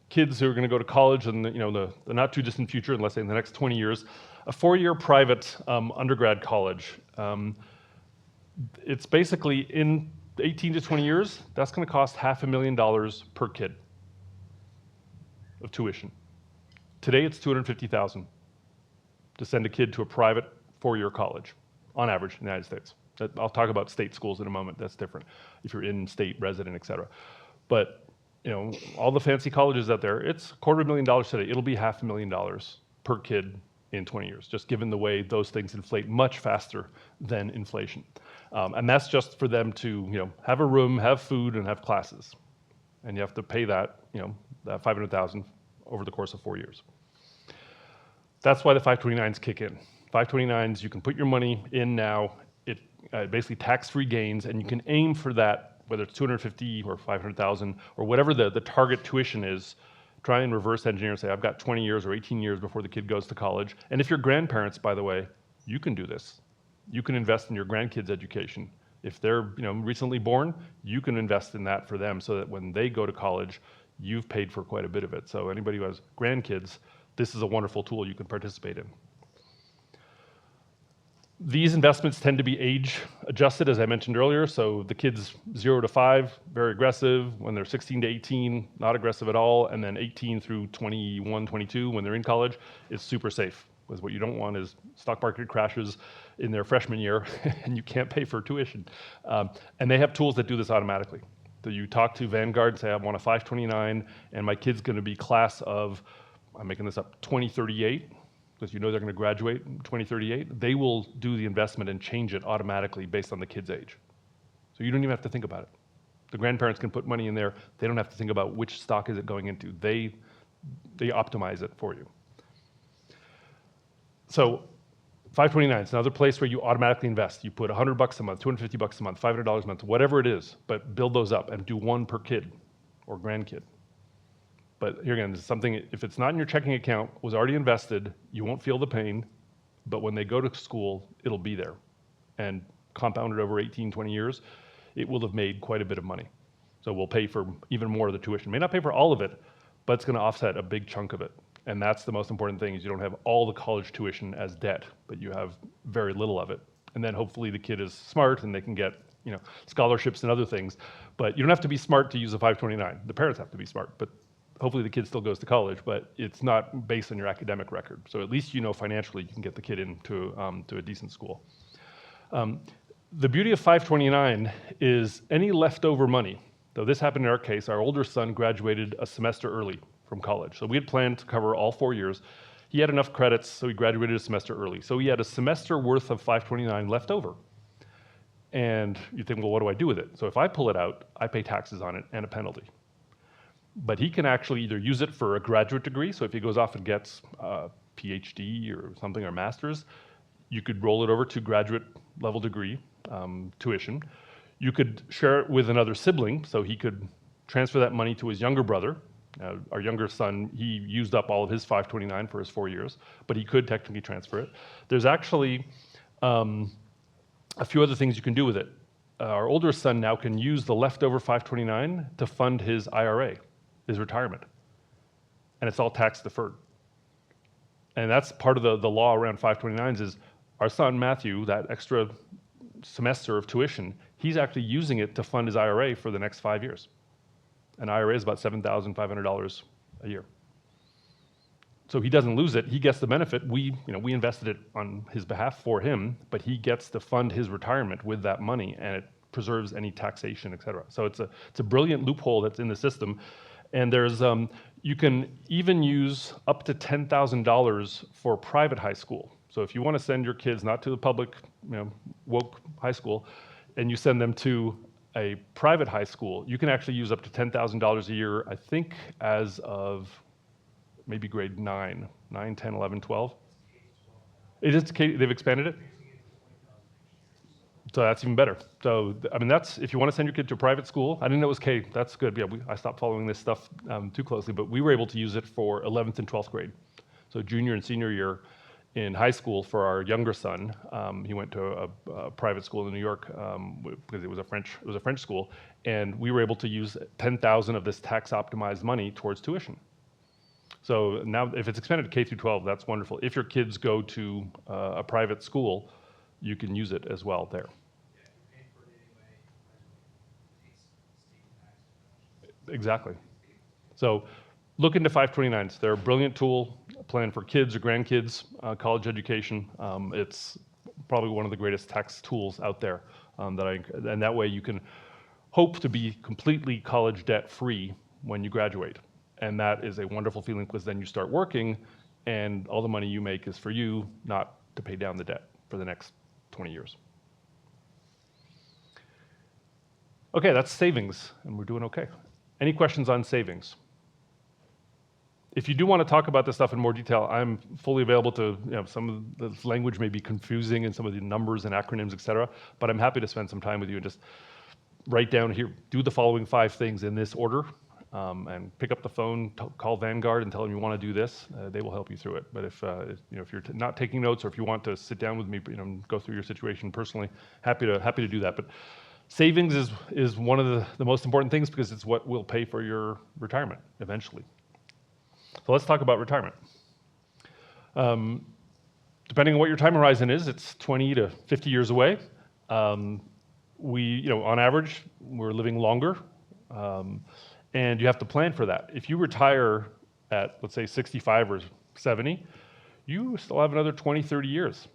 kids who are going to go to college in the not too distant future, and let's say in the next 20 years, a 4-year private undergrad college. It's basically in 18 to 20 years, that's going to cost $500,000 per kid of tuition. Today it's $250,000 to send a kid to a private 4-year college, on average in the United States. I'll talk about state schools in a moment. That's different if you're in-state resident, et cetera. But all the fancy colleges out there, it's $250,000 today. It'll be $500,000 per kid in 20 years, just given the way those things inflate much faster than inflation. And that's just for them to have a room, have food, and have classes. And you have to pay that, that $500,000 over the course of 4 years. That's why the 529s kick in. 529s, you can put your money in now. It basically tax-free gains, and you can aim for that, whether it's $250,000 or $500,000 or whatever the target tuition is. Try and reverse engineer and say, I've got 20 years or 18 years before the kid goes to college. And if you're grandparents, by the way, you can do this. You can invest in your grandkids' education. If they're recently born, you can invest in that for them so that when they go to college, you've paid for quite a bit of it. So anybody who has grandkids, this is a wonderful tool you can participate in. These investments tend to be age adjusted, as I mentioned earlier. So the kids 0 to 5, very aggressive. When they're 16 to 18, not aggressive at all. And then 18 through 21, 22, when they're in college, is super safe. Because what you don't want is stock market crashes in their freshman year and you can't pay for tuition. And they have tools that do this automatically. So you talk to Vanguard and say, I want a 529 and my kid's gonna be class of, I'm making this up, 2038. Because they're going to graduate in 2038, they will do the investment and change it automatically based on the kid's age. So you don't even have to think about it. The grandparents can put money in there. They don't have to think about which stock is it going into. They optimize it for you. So 529 is another place where you automatically invest. You put $100 a month, $250 a month, $500 a month, whatever it is, but build those up and do one per kid or grandkid. But here again, this is something, if it's not in your checking account, was already invested, you won't feel the pain, but when they go to school, it'll be there. And compounded over 18, 20 years, it will have made quite a bit of money. So we'll pay for even more of the tuition. May not pay for all of it, but it's gonna offset a big chunk of it. And that's the most important thing, is you don't have all the college tuition as debt, but you have very little of it. And then hopefully the kid is smart and they can get scholarships and other things. But you don't have to be smart to use a 529. The parents have to be smart, but hopefully the kid still goes to college, but it's not based on your academic record. So at least financially you can get the kid into to a decent school. The beauty of 529 is any leftover money, though this happened in our case, our older son graduated a semester early from college. So we had planned to cover all 4 years. He had enough credits, so he graduated a semester early. So he had a semester worth of 529 left over. And you think, well, what do I do with it? So if I pull it out, I pay taxes on it and a penalty. But he can actually either use it for a graduate degree, so if he goes off and gets a PhD or something, or master's, you could roll it over to graduate level degree tuition. You could share it with another sibling, so he could transfer that money to his younger brother. Our younger son, he used up all of his 529 for his 4 years, but he could technically transfer it. There's actually a few other things you can do with it. Our older son now can use the leftover 529 to fund his IRA, his retirement. And it's all tax deferred. And that's part of the law around 529s is our son Matthew, that extra semester of tuition, he's actually using it to fund his IRA for the next 5 years. An IRA is about $7,500 a year. So he doesn't lose it, he gets the benefit. We invested it on his behalf for him, but he gets to fund his retirement with that money, and it preserves any taxation, et cetera. So it's a brilliant loophole that's in the system. And there's, you can even use up to $10,000 for private high school. So if you want to send your kids not to the public, woke high school, and you send them to a private high school, you can actually use up to $10,000 a year, I think, as of maybe grade 9, 10, 11, 12. It is, they've expanded it? So that's even better. So, I mean, that's, if you want to send your kid to a private school, I didn't know it was K, that's good. Yeah, I stopped following this stuff too closely, but we were able to use it for 11th and 12th grade. So junior and senior year in high school for our younger son. He went to a private school in New York because it was a French school, and we were able to use 10,000 of this tax optimized money towards tuition. So now, if it's expanded to K through 12, that's wonderful. If your kids go to a private school, you can use it as well there. Exactly. So look into 529s. They're a brilliant tool, plan for kids or grandkids, college education. It's probably one of the greatest tax tools out there and that way you can hope to be completely college debt free when you graduate. And that is a wonderful feeling because then you start working and all the money you make is for you, not to pay down the debt for the next 20 years. Okay, that's savings, and we're doing okay. Any questions on savings? If you do want to talk about this stuff in more detail, I'm fully available to, some of the language may be confusing and some of the numbers and acronyms, et cetera, but I'm happy to spend some time with you and just write down here, do the following 5 things in this order, and pick up the phone, call Vanguard and tell them you want to do this. They will help you through it. But if you're not taking notes or if you want to sit down with me, go through your situation personally, happy to do that. But savings is one of the most important things because it's what will pay for your retirement eventually. So let's talk about retirement. Depending on what your time horizon is, it's 20 to 50 years away. On average, we're living longer. And you have to plan for that. If you retire at, let's say, 65 or 70, you still have another 20, 30 years.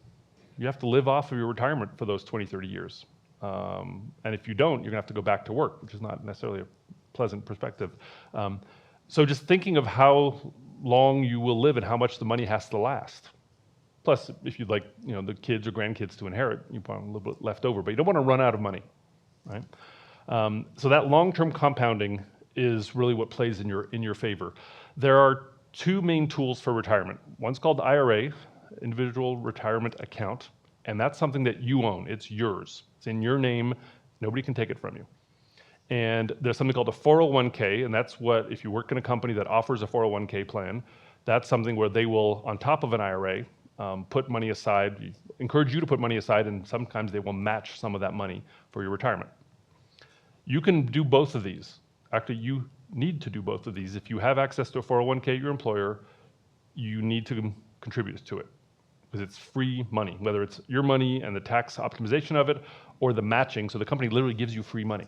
You have to live off of your retirement for those 20, 30 years. And if you don't, you're gonna have to go back to work, which is not necessarily a pleasant perspective. So just thinking of how long you will live and how much the money has to last. Plus, if you'd like, the kids or grandkids to inherit, you want a little bit left over, but you don't want to run out of money, right? So that long-term compounding is really what plays in your favor. There are 2 main tools for retirement. One's called IRA, Individual Retirement Account, and that's something that you own. It's yours. It's in your name. Nobody can take it from you. And there's something called a 401k, and that's what, if you work in a company that offers a 401k plan, that's something where they will, on top of an IRA, put money aside, encourage you to put money aside, and sometimes they will match some of that money for your retirement. You can do both of these. Actually, you need to do both of these. If you have access to a 401k at your employer, you need to contribute to it because it's free money, whether it's your money and the tax optimization of it or the matching. So the company literally gives you free money,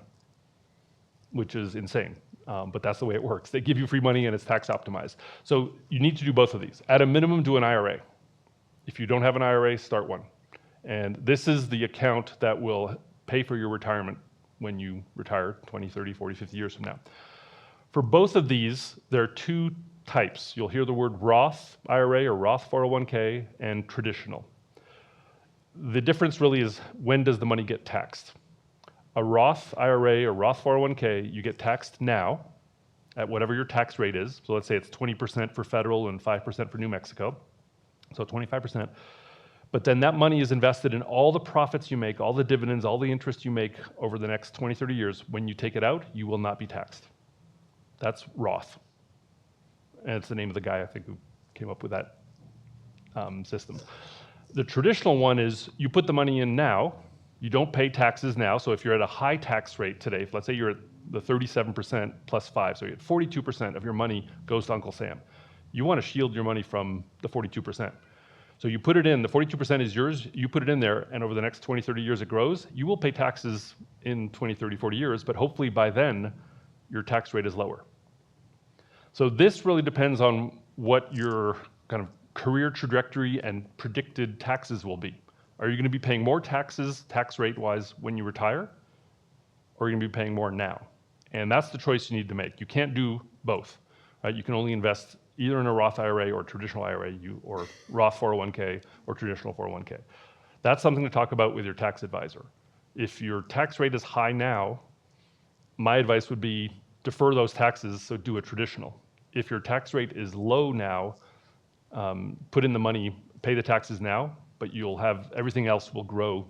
which is insane, but that's the way it works. They give you free money and it's tax optimized. So you need to do both of these. At a minimum, do an IRA. If you don't have an IRA, start one. And this is the account that will pay for your retirement when you retire 20, 30, 40, 50 years from now. For both of these, there are 2 types. You'll hear the word Roth IRA or Roth 401k and traditional. The difference really is when does the money get taxed? A Roth IRA or Roth 401k, you get taxed now at whatever your tax rate is. So let's say it's 20% for federal and 5% for New Mexico. So 25%. But then that money is invested in all the profits you make, all the dividends, all the interest you make over the next 20, 30 years. When you take it out, you will not be taxed. That's Roth. And it's the name of the guy, I think, who came up with that system. The traditional one is you put the money in now, you don't pay taxes now. So if you're at a high tax rate today, let's say you're at the 37% plus 5, so you're at 42% of your money goes to Uncle Sam. You want to shield your money from the 42%. So you put it in, the 42% is yours, you put it in there, and over the next 20, 30 years it grows. You will pay taxes in 20, 30, 40 years, but hopefully by then, your tax rate is lower. So this really depends on what your kind of career trajectory and predicted taxes will be. Are you going to be paying more taxes, tax rate-wise, when you retire? Or are you going to be paying more now? And that's the choice you need to make. You can't do both, right? You can only invest either in a Roth IRA or traditional IRA, or Roth 401k or traditional 401k. That's something to talk about with your tax advisor. If your tax rate is high now, my advice would be defer those taxes, so do a traditional. If your tax rate is low now, put in the money, pay the taxes now, but you'll have, everything else will grow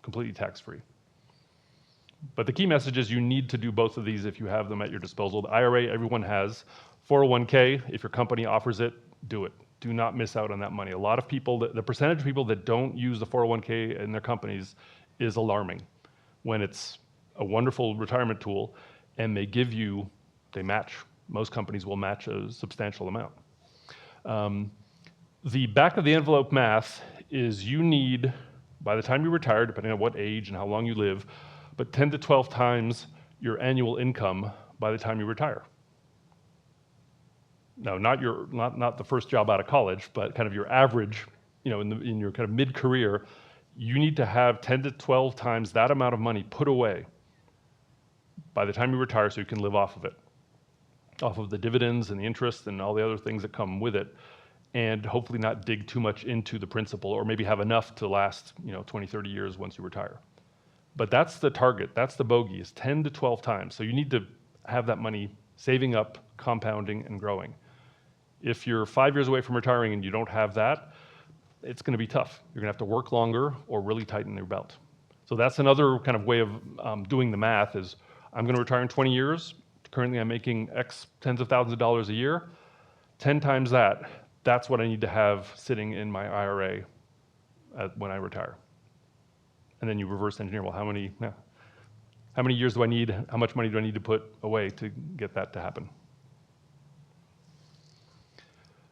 completely tax-free. But the key message is you need to do both of these if you have them at your disposal. The IRA, everyone has. 401k, if your company offers it, do it. Do not miss out on that money. A lot of people, the percentage of people that don't use the 401k in their companies is alarming when it's a wonderful retirement tool and they match. Most companies will match a substantial amount. The back of the envelope math is you need, by the time you retire, depending on what age and how long you live, but 10 to 12 times your annual income by the time you retire. Now, not the first job out of college, but kind of your average, in your kind of mid-career, you need to have 10 to 12 times that amount of money put away by the time you retire so you can live off of it, off of the dividends and the interest and all the other things that come with it, and hopefully not dig too much into the principal, or maybe have enough to last 20, 30 years once you retire. But that's the target, that's the bogey, is 10 to 12 times. So you need to have that money saving up, compounding, and growing. If you're 5 years away from retiring and you don't have that, it's going to be tough. You're going to have to work longer or really tighten your belt. So that's another kind of way of doing the math is, I'm going to retire in 20 years. Currently, I'm making X tens of thousands of dollars a year. 10 times that, that's what I need to have sitting in my IRA when I retire. And then you reverse engineer, well, how many years do I need? How much money do I need to put away to get that to happen?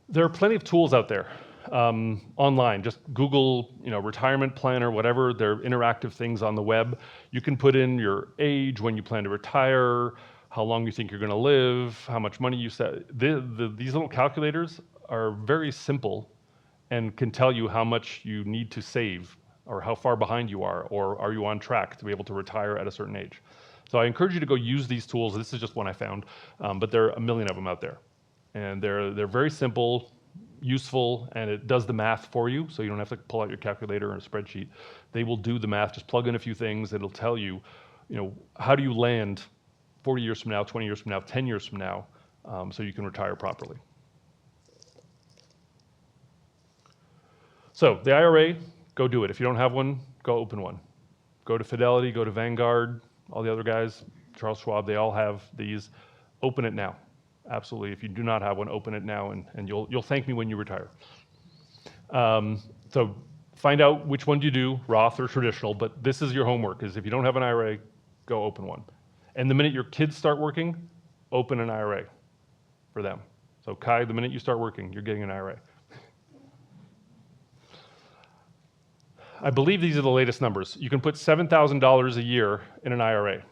There are plenty of tools out there online. Just Google, retirement planner, whatever. There are interactive things on the web. You can put in your age, when you plan to retire, how long you think you're going to live, how much money you set. These little calculators are very simple and can tell you how much you need to save, or how far behind you are, or are you on track to be able to retire at a certain age. So I encourage you to go use these tools. This is just one I found, but there are a million of them out there. And they're very simple, useful, and it does the math for you, so you don't have to pull out your calculator or a spreadsheet. They will do the math, just plug in a few things, it'll tell you, how do you land 40 years from now, 20 years from now, 10 years from now, so you can retire properly. So the IRA, go do it. If you don't have one, go open one. Go to Fidelity, go to Vanguard, all the other guys, Charles Schwab, they all have these. Open it now. Absolutely. If you do not have one, open it now, and you'll thank me when you retire. So find out which one you do, Roth or traditional, but this is your homework, is if you don't have an IRA, go open one. And the minute your kids start working, open an IRA for them. So Kai, the minute you start working, you're getting an IRA. I believe these are the latest numbers. You can put $7,000 a year in an IRA.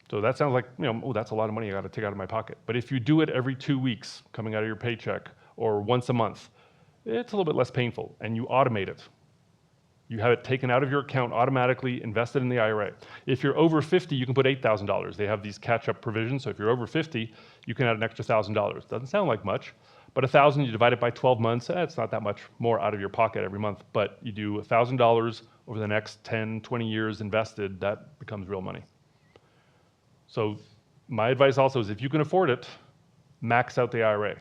So that sounds like, that's a lot of money I got to take out of my pocket. But if you do it every 2 weeks, coming out of your paycheck, or once a month, it's a little bit less painful, and you automate it. You have it taken out of your account automatically, invested in the IRA. If you're over 50, you can put $8,000. They have these catch-up provisions, so if you're over 50, you can add an extra $1,000. Doesn't sound like much, but 1,000, you divide it by 12 months, it's not that much more out of your pocket every month, but you do $1,000 over the next 10, 20 years invested, that becomes real money. So my advice also is, if you can afford it, max out the IRA.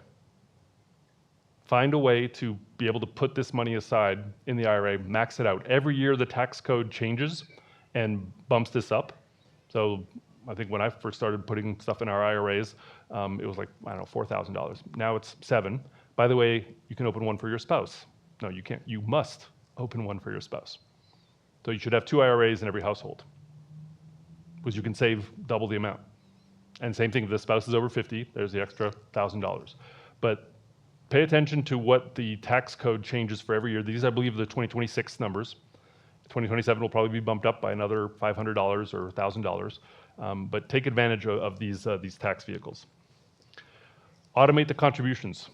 Find a way to be able to put this money aside in the IRA, max it out. Every year the tax code changes and bumps this up. So I think when I first started putting stuff in our IRAs, it was like, $4,000. Now it's $7,000. By the way, you can open one for your spouse. No, you can't. You must open one for your spouse. So you should have 2 IRAs in every household, because you can save double the amount. And same thing, if the spouse is over 50, there's the extra $1,000. But pay attention to what the tax code changes for every year. These, I believe, are the 2026 numbers. 2027 will probably be bumped up by another $500 or $1,000. But take advantage of these tax vehicles. Automate the contributions.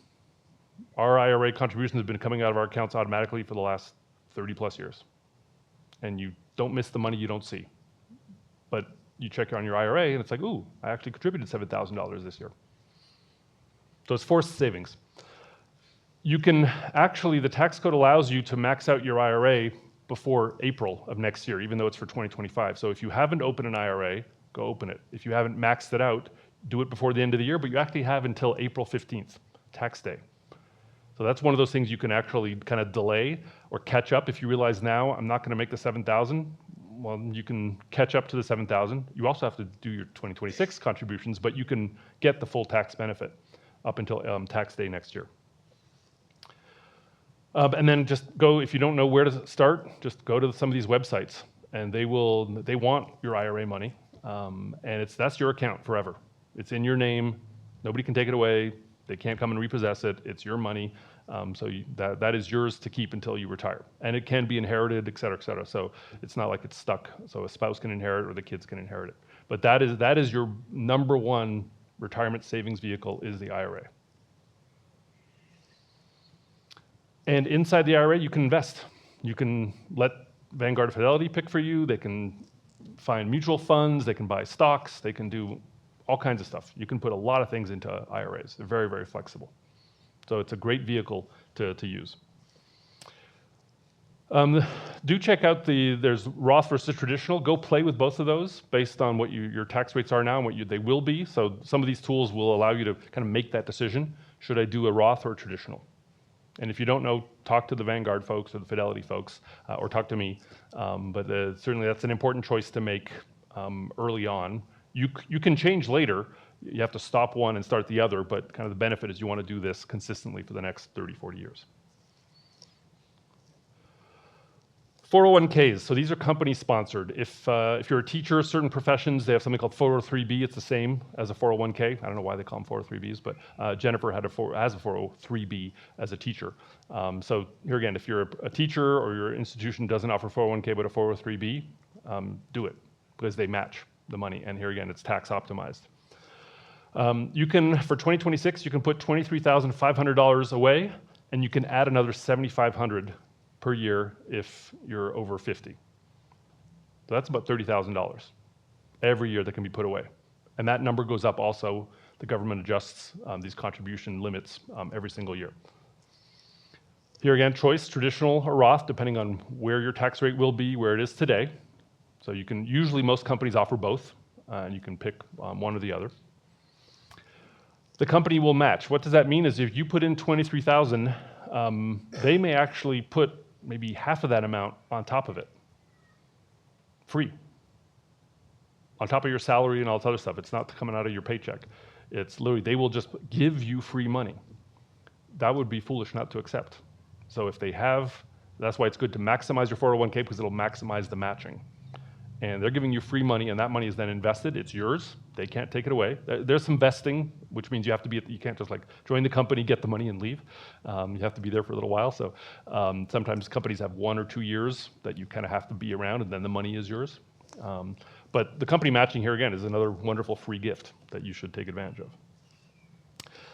Our IRA contributions have been coming out of our accounts automatically for the last 30 plus years. And you don't miss the money you don't see. But you check on your IRA and it's like, ooh, I actually contributed $7,000 this year. So it's forced savings. You can actually, the tax code allows you to max out your IRA before April of next year, even though it's for 2025. So if you haven't opened an IRA, go open it. If you haven't maxed it out, do it before the end of the year, but you actually have until April 15th, tax day. So that's one of those things you can actually kind of delay or catch up. If you realize now I'm not going to make the 7,000, well, you can catch up to the 7,000. You also have to do your 2026 contributions, but you can get the full tax benefit up until tax day next year. And then just go, if you don't know where to start, just go to some of these websites, and they want your IRA money, and that's your account forever. It's in your name. Nobody can take it away. They can't come and repossess it. It's your money. That is yours to keep until you retire. And it can be inherited, et cetera, et cetera. So it's not like it's stuck. So a spouse can inherit or the kids can inherit it. But that is your number one retirement savings vehicle, is the IRA. And inside the IRA, you can invest. You can let Vanguard or Fidelity pick for you. They can find mutual funds. They can buy stocks. They can do all kinds of stuff. You can put a lot of things into IRAs. They're very, very flexible. So it's a great vehicle to use. Do check out there's Roth versus traditional. Go play with both of those based on what your tax rates are now and what they will be. So some of these tools will allow you to kind of make that decision. Should I do a Roth or a traditional? And if you don't know, talk to the Vanguard folks or the Fidelity folks, or talk to me. But certainly that's an important choice to make early on. You can change later. You have to stop one and start the other, but kind of the benefit is you want to do this consistently for the next 30, 40 years. 401ks, so these are company sponsored. If you're a teacher, certain professions, they have something called 403b. It's the same as a 401k. I don't know why they call them 403bs, but Jennifer has a 403b as a teacher. So here again, if you're a teacher or your institution doesn't offer 401k but a 403b, do it, because they match the money. And here again, it's tax optimized. You can, for 2026, you can put $23,500 away, and you can add another $7,500 per year if you're over 50. So that's about $30,000 every year that can be put away. And that number goes up also. The government adjusts these contribution limits every single year. Here again, choice, traditional or Roth, depending on where your tax rate will be, where it is today. So you can, usually most companies offer both, and you can pick one or the other. The company will match. What does that mean is if you put in $23,000, they may actually put maybe half of that amount on top of it, free, on top of your salary and all this other stuff. It's not coming out of your paycheck. It's literally, they will just give you free money. That would be foolish not to accept. So if they have, that's why it's good to maximize your 401k, because it'll maximize the matching. And they're giving you free money, and that money is then invested. It's yours. They can't take it away. There's some vesting, which means you have to be, you can't just like join the company, get the money, and leave. You have to be there for a little while. So sometimes companies have 1 or 2 years that you kind of have to be around, and then the money is yours. But the company matching here again is another wonderful free gift that you should take advantage of.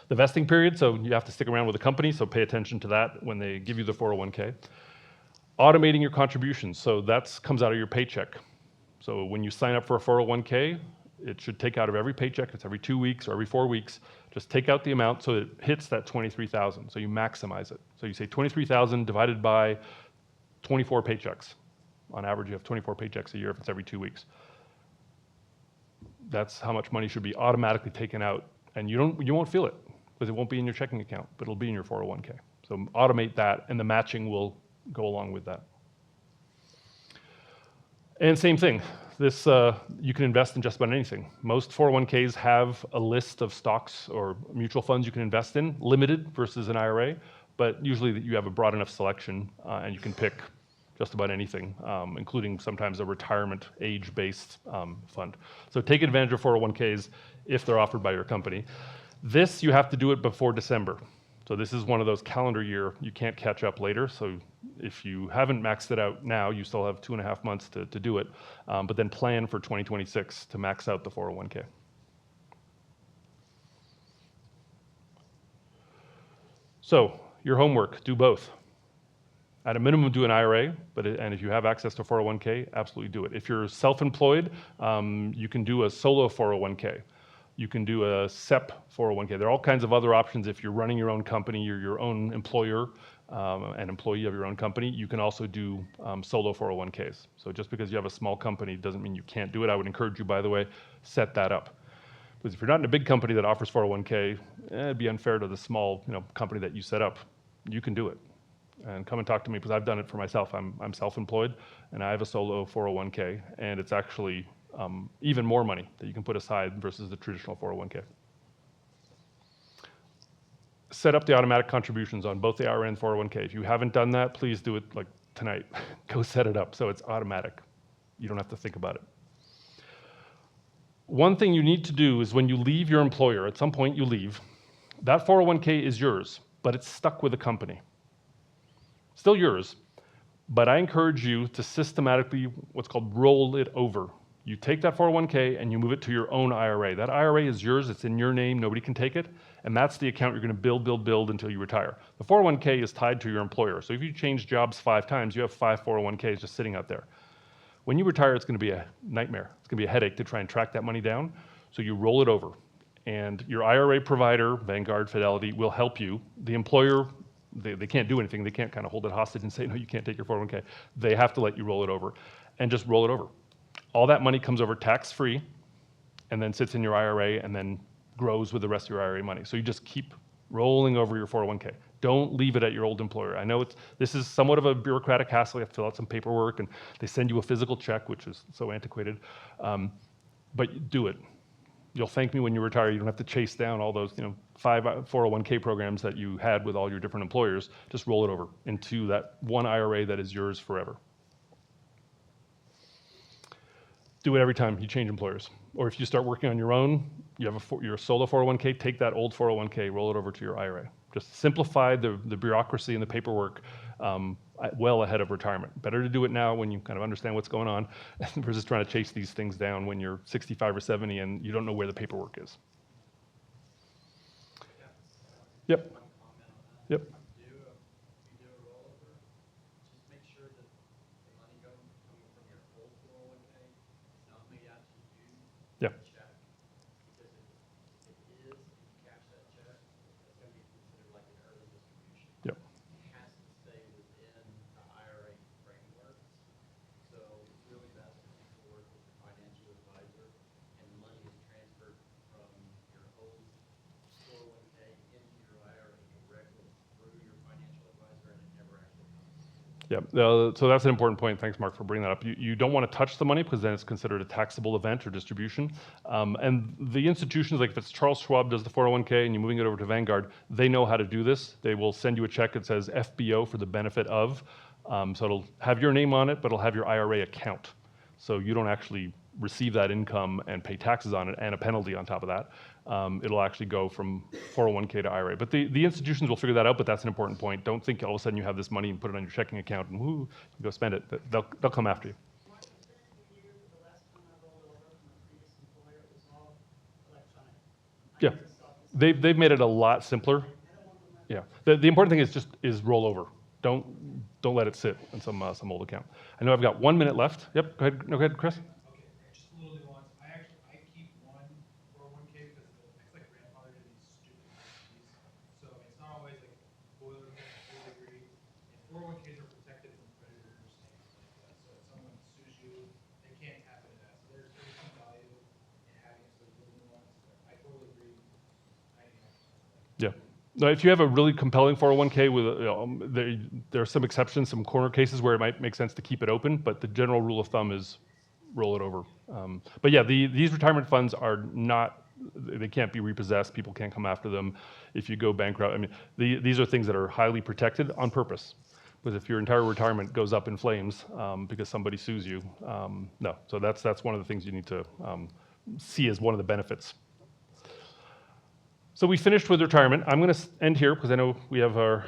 The vesting period, so you have to stick around with the company, so pay attention to that when they give you the 401k. Automating your contributions, so that comes out of your paycheck. So when you sign up for a 401k, it should take out of every paycheck. It's every 2 weeks or every 4 weeks. Just take out the amount so it hits that 23,000. So you maximize it. So you say 23,000 divided by 24 paychecks. On average, you have 24 paychecks a year if it's every 2 weeks. That's how much money should be automatically taken out, and you won't feel it because it won't be in your checking account, but it'll be in your 401k. So automate that, and the matching will go along with that. And same thing, this you can invest in just about anything. Most 401ks have a list of stocks or mutual funds you can invest in, limited versus an IRA, but usually you have a broad enough selection and you can pick just about anything, including sometimes a retirement age-based fund. So take advantage of 401ks if they're offered by your company. This, you have to do it before December. So this is one of those calendar year, you can't catch up later. So if you haven't maxed it out now, you still have 2.5 months to do it, but then plan for 2026 to max out the 401k. So your homework, do both. At a minimum, do an IRA, and if you have access to 401k, absolutely do it. If you're self-employed, you can do a solo 401k. You can do a SEP 401k. There are all kinds of other options if you're running your own company, you're your own employer, an employee of your own company. You can also do solo 401ks. So just because you have a small company doesn't mean you can't do it. I would encourage you, by the way, set that up. Because if you're not in a big company that offers 401k, it'd be unfair to the small, company that you set up. You can do it. And come and talk to me because I've done it for myself. I'm self-employed and I have a solo 401k, and it's actually even more money that you can put aside versus the traditional 401k. Set up the automatic contributions on both the IRA and 401k. If you haven't done that, please do it like tonight. Go set it up so it's automatic. You don't have to think about it. One thing you need to do is when you leave your employer, at some point you leave, that 401k is yours, but it's stuck with the company. Still yours, but I encourage you to systematically what's called roll it over. You take that 401k and you move it to your own IRA. That IRA is yours, it's in your name, nobody can take it, and that's the account you're going to build until you retire. The 401k is tied to your employer, so if you change jobs 5 times, you have 5 401ks just sitting out there. When you retire, it's going to be a nightmare. It's going to be a headache to try and track that money down, so you roll it over. And your IRA provider, Vanguard, Fidelity, will help you. The employer, they can't do anything. They can't kind of hold it hostage and say, no, you can't take your 401k. They have to let you roll it over, and just roll it over. All that money comes over tax-free and then sits in your IRA and then grows with the rest of your IRA money. So you just keep rolling over your 401k. Don't leave it at your old employer. I know this is somewhat of a bureaucratic hassle. You have to fill out some paperwork and they send you a physical check, which is so antiquated. But do it. You'll thank me when you retire. You don't have to chase down all those 5 401k programs that you had with all your different employers. Just roll it over into that one IRA that is yours forever. Do it every time you change employers. Or if you start working on your own, you have your solo 401k, take that old 401k, roll it over to your IRA. Just simplify the bureaucracy and the paperwork well ahead of retirement. Better to do it now when you kind of understand what's going on versus trying to chase these things down when you're 65 or 70 and you don't know where the paperwork is. Yep. Yep. Yeah. Yep. It has to stay within the IRA framework. So it's really best if you work with your financial advisor and the money is transferred from your old 401k into your IRA directly through your financial advisor, and it never actually comes. Yeah, so that's an important point. Thanks, Mark, for bringing that up. You don't want to touch the money because then it's considered a taxable event or distribution. And the institutions, like if it's Charles Schwab does the 401k and you're moving it over to Vanguard, they know how to do this. They will send you a check that says FBO for the benefit of. So it'll have your name on it, but it'll have your IRA account. So you don't actually receive that income and pay taxes on it and a penalty on top of that. It'll actually go from 401k to IRA. But the institutions will figure that out, but that's an important point. Don't think all of a sudden you have this money and put it on your checking account and whoo, you go spend it. They'll come after you. What was that year, the last time I rolled over from a previous employer, it was all electronic. Yeah, they've made it a lot simpler. Yeah, the important thing is roll over. Don't let it sit in some old account. I know I've got 1 minute left. Yep, go ahead. No, go ahead, Chris. Okay, just a little nuance. I keep one 401k because it's like grandfather did these stupid policies. So it's not always like boilerplate, fully agreed. And 401ks are protected from creditor understandings like that. So if someone sues you, they can't tap into that. So there's some value in having it. So there's a little nuance there. I totally agree. 99%. Yeah. Now, if you have a really compelling 401k with, there are some exceptions, some corner cases where it might make sense to keep it open, but the general rule of thumb is roll it over. But yeah, these retirement funds are not, they can't be repossessed. People can't come after them if you go bankrupt. I mean, these are things that are highly protected on purpose. Because if your entire retirement goes up in flames because somebody sues you, no. So that's one of the things you need to see as one of the benefits. So we finished with retirement. I'm going to end here because I know we have our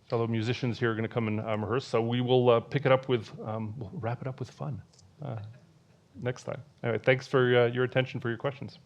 fellow musicians here going to come and rehearse. So we will pick it up with, we'll wrap it up with fun next time. Anyway, thanks for your attention, for your questions.